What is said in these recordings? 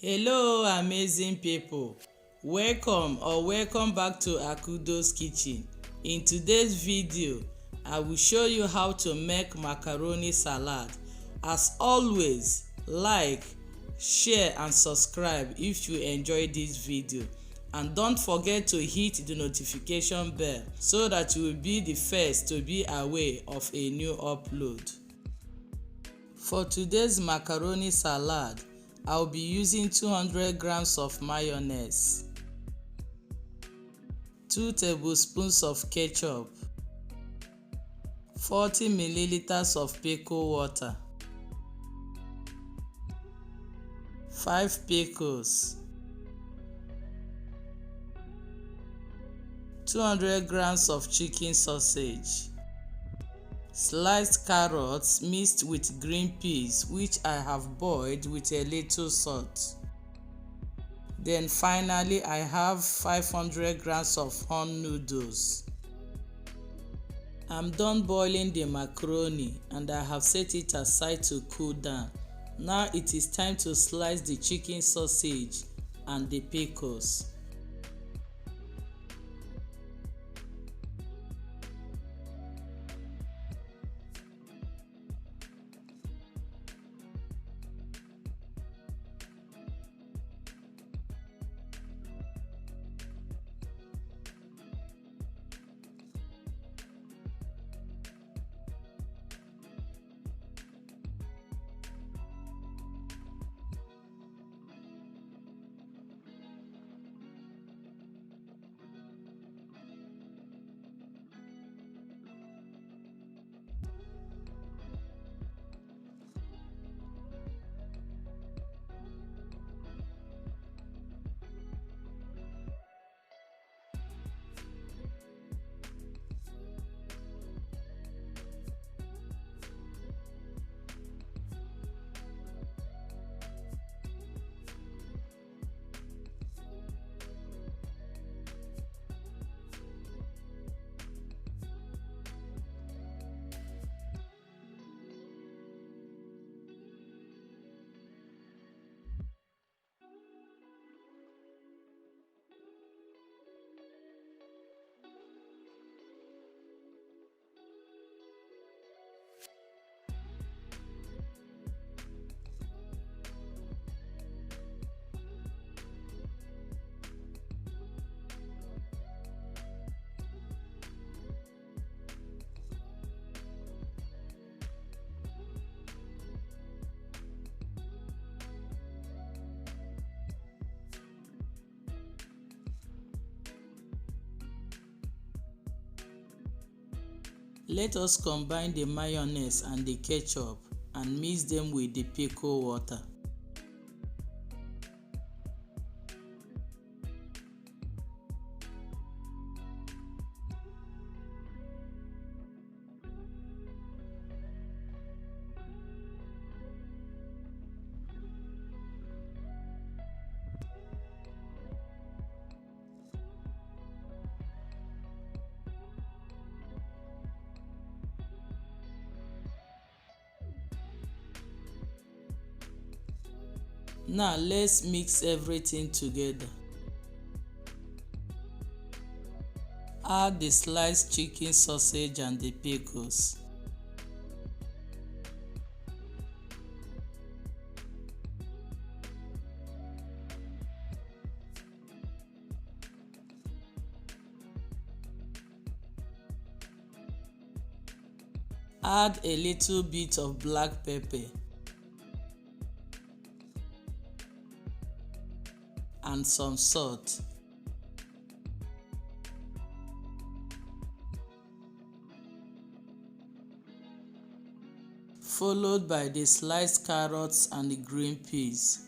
Hello amazing people, welcome back to Akudo's kitchen. In today's video I will show you how to make macaroni salad. As always, like, share and subscribe if you enjoy this video, and don't forget to hit the notification bell so that you will be the first to be aware of a new upload. For today's macaroni salad, I'll be using 200 grams of mayonnaise, 2 tablespoons of ketchup, 40 milliliters of pickle water, 5 pickles, 200 grams of chicken sausage, sliced carrots mixed with green peas which I have boiled with a little salt. Then finally I have 500 grams of Horn Noodles. I'm done boiling the macaroni and I have set it aside to cool down. Now it is time to slice the chicken sausage and the pickles. Let us combine the mayonnaise and the ketchup and mix them with the pickle water. Now let's mix everything together. Add the sliced chicken sausage and the pickles. Add a little bit of black pepper and some salt. Followed by the sliced carrots and the green peas.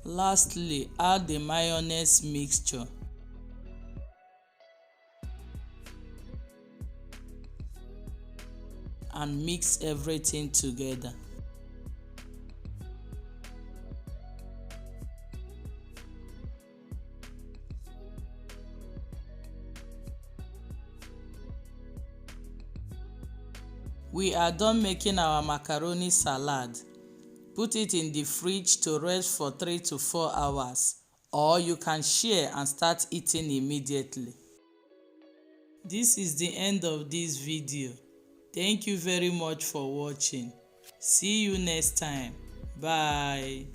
Lastly, add the mayonnaise mixture. And mix everything together. We are done making our macaroni salad. Put it in the fridge to rest for 3 to 4 hours, or you can share and start eating immediately. This is the end of this video. Thank you very much for watching. See you next time. Bye.